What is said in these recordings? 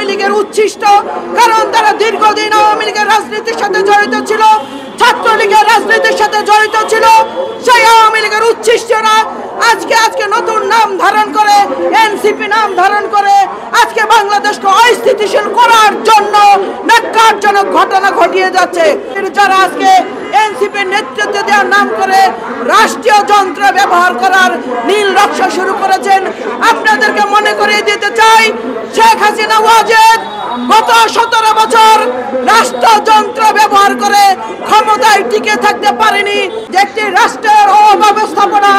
লীগের উচ্ছিষ্ট, কারণ তারা দীর্ঘদিন আওয়ামী লীগের রাজনীতির সাথে জড়িত ছিল, ছাত্রলীগের রাজনীতির সাথে জড়িত ছিল। সেই আওয়ামী লীগের উচ্ছিষ্টরা আজকে নতুন নাম ধারণ করে, এনসিপি নাম ধারণ করে আজকে বাংলাদেশকে অস্থিতিশীল করার জন্য ন্যাক্কারজনক ঘটনা ঘটিয়ে যাচ্ছে। যারা আজকে এনসিপির নেতৃত্ব দেওয়ার নাম করে রাষ্ট্রীয় যন্ত্র ব্যবহার করার নীল নকশা শুরু করেছেন, আপনাদেরকে মনে করিয়ে দিতে চাই, শেখ হাসিনা ওয়াজেদ গত 17 বছর রাষ্ট্রযন্ত্র ব্যবহার করে ক্ষমতায় টিকে থাকতে পারেনি। যে একটি রাষ্ট্রের অব্যবস্থাপনা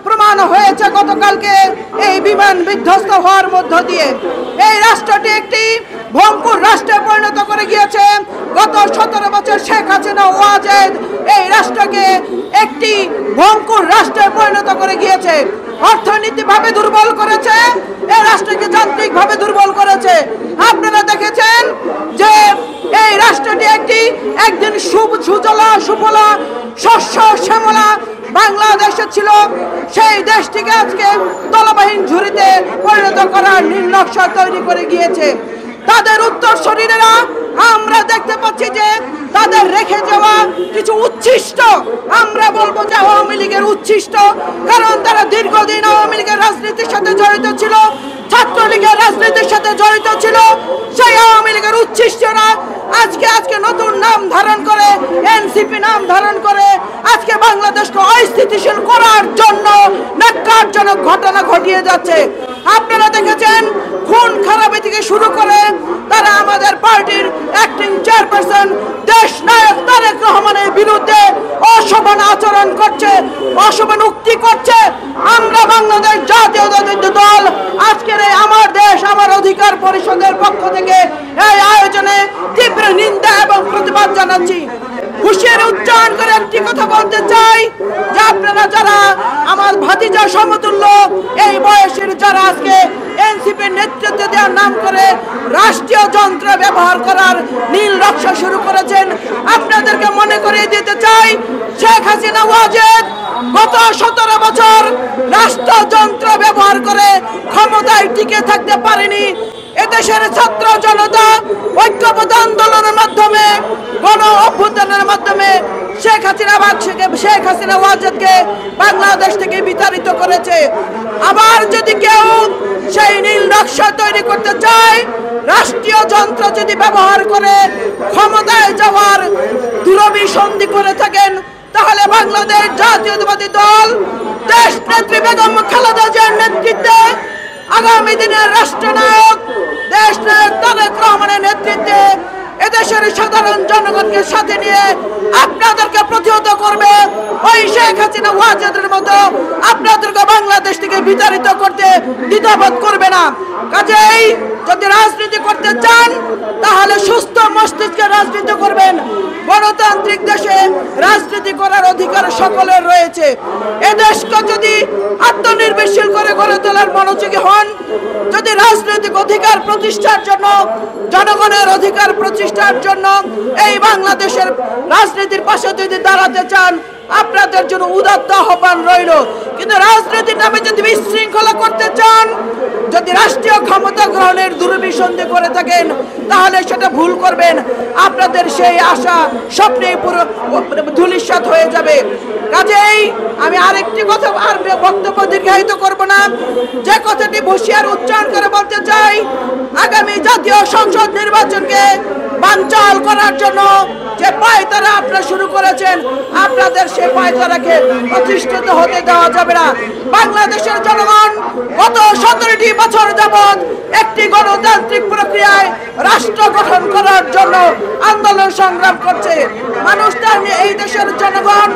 প্রমাণ হয়েছে গতকালকে এই বিমান বিধ্বস্ত হওয়ার মধ্য দিয়ে। এই রাষ্ট্রটি একটি ভঙ্গুর রাষ্ট্রে পরিণত করে গিয়েছে। গত 17 বছর শেখ হাসিনা ওয়াজেদ এই রাষ্ট্রকে একটি ভঙ্গুর রাষ্ট্রে পরিণত করে গিয়েছে। অর্থনৈতিকভাবে দুর্বল করেছে, এই রাষ্ট্রকে যান্ত্রিকভাবে দুর্বল করেছে। আপনারা দেখেছেন যে এই রাষ্ট্রটি একদিন সুজলা সুফলা শস্য শ্যামলা বাংলাদেশে ছিল, সেই দেশটিকে আজকে তলবাহীন ঝুড়িতে পরিণত করার নীল নকশা তৈরি করে গিয়েছে। তাদের উত্তরসূরিরা আমরা দেখতে পাচ্ছি যে তাদের রেখে যাওয়া কিছু উচ্ছিষ্ট, আমরা বলবো যে আওয়ামী লীগের উচ্ছিষ্ট, কারণ তারা দীর্ঘদিন আওয়ামী লীগের রাজনীতির সাথে জড়িত ছিল, ছাত্রলীগের রাজনীতির সাথে জড়িত ছিল। সেই আওয়ামী লীগের উচ্ছিষ্টরা আজকে নতুন নাম ধারণ করে, এনসিপি নাম ধারণ করে আজকে বাংলাদেশকে অস্থিতিশীল করার জন্য ন্যাক্কারজনক ঘটনা ঘটিয়ে যাচ্ছে। আপনারা দেখেছেন খুন খারাপি থেকে শুরু করে তারা আমাদের পার্টির অ্যাক্টিং চেয়ারপারসন দেশ নায়ক তারেক রহমানের বিরুদ্ধে অশোভন আচরণ করছে, অশোভন উক্তি করছে। আমরা বাংলাদেশ জাতীয়তাবাদী দল আজকের এই আমার দেশ আমার অধিকার পরিষদের পক্ষ থেকে এই আয়োজনে তীব্র নিন্দা এবং প্রতিবাদ জানাচ্ছি। হুঁশিয়ারি উচ্চারণ করে একটি কথা বলতে চাই যে আপনারা যারা আমার ভাতিজা সমতুল্য এই বয়সের যারা আজকে এনসিপির নেতৃত্ব দেওয়ার নাম করে রাষ্ট্রীয় যন্ত্র ব্যবহার করার নীল নকশা শুরু করেছেন, আপনাদেরকে মনে করিয়ে দিতে চাই, শেখ হাসিনা ওয়াজেদ গত 17 বছর রাষ্ট্রযন্ত্র ব্যবহার করে ক্ষমতায় টিকে থাকতে পারেনি। এদেশের ছাত্র জনতা ঐক্যবদ্ধ আন্দোলনের মাধ্যমে, গণ অভ্যুত্থানের মাধ্যমে শেখ হাসিনা ওয়াজেদকে বাংলাদেশ থেকে বিতাড়িত করেছে। আবার যদি কেউ সেই নীল নকশা তৈরি করতে চায়, রাষ্ট্রীয় যন্ত্র যদি ব্যবহার করে ক্ষমতায় যাওয়ার দুরভিসন্ধি করে থাকেন, তাহলে বাংলাদেশ জাতীয়তাবাদী দল দেশ নেত্রী বেগম খালেদা জিয়ার নেতৃত্বে আগামী দিনের রাষ্ট্রনায়ক দেশ নায়ক তারেক রহমানের নেতৃত্বে এদেশের সাধারণ জনগণকে সাথে নিয়ে আপনাদেরকে প্রতিহত করবে। ওই শেখ হাসিনা ওয়াজেদের মতো আপনাদেরকে বাংলাদেশ থেকে বিতাড়িত করতে দ্বিধাবোধ করবে না। কাজেই যদি রাজনীতি করতে চান তাহলে সুস্থ মস্তিষ্কে রাজনীতি করবেন। গণতান্ত্রিক দেশে রাজনীতি করার অধিকার সকলের রয়েছে। এদেশকে যদি আত্মনির্ভরশীল করে গড়ে তোলার মনোযোগী হন, যদি রাজনৈতিক অধিকার প্রতিষ্ঠার জন্য, জনগণের অধিকার প্রতিষ্ঠার জন্য এই বাংলাদেশের রাজনীতির পাশে যদি দাঁড়াতে চান, আপনাদের জন্য উদাত্ত আহ্বান রইল। কিন্তু রাজনীতির নামে যদি বিশৃঙ্খলা করতে চান, যদি রাষ্ট্রীয় ক্ষমতা গ্রহণের দুরভিসন্ধি করে থাকেন, তাহলে সেটা ভুল করবেন। আপনাদের সেই আশা স্বপ্নে পুরো ধূলিসাৎ হয়ে যাবে। কাজেই আমি আরেকটি কথা, আর বক্তব্য দীর্ঘায়িত করব না, যে কথাটি হুঁশিয়ার উচ্চারণ করে বলতে চাই, আগামী জাতীয় সংসদ নির্বাচনকে বানচাল করার জন্য যে পায়তারা আপনারা শুরু করেছেন, আপনাদের সেই পায়তারাকে প্রতিষ্ঠিত হতে দেওয়া যাবে না। বাংলাদেশের জনগণ গত 17টি বছর যাবৎ একটি গণতান্ত্রিক প্রক্রিয়ায় রাষ্ট্র গঠন করার জন্য আন্দোলন সংগ্রাম করছে। মানুষ এই দেশের জনগণ,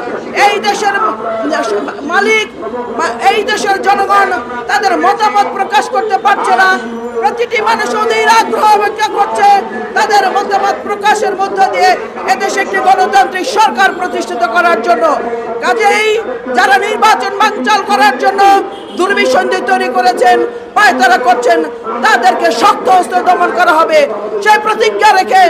এই দেশের মালিক, এই দেশের জনগণ তাদের মতামত প্রকাশ করতে পারছে না। প্রতিটি মানুষ অধীর আগ্রহ অপেক্ষা করছে তাদের মতামত প্রকাশের মধ্য দিয়ে এদেশে একটি গণতান্ত্রিক সরকার প্রতিষ্ঠিত করার জন্য। কাজেই যারা নির্বাচন বানচাল করার জন্য দুর্বিসন্ধি তৈরি করেছেন, পায়তারা করছেন, তাদেরকে শক্ত হস্তে দমন করা হবে সেই প্রতিজ্ঞা রেখে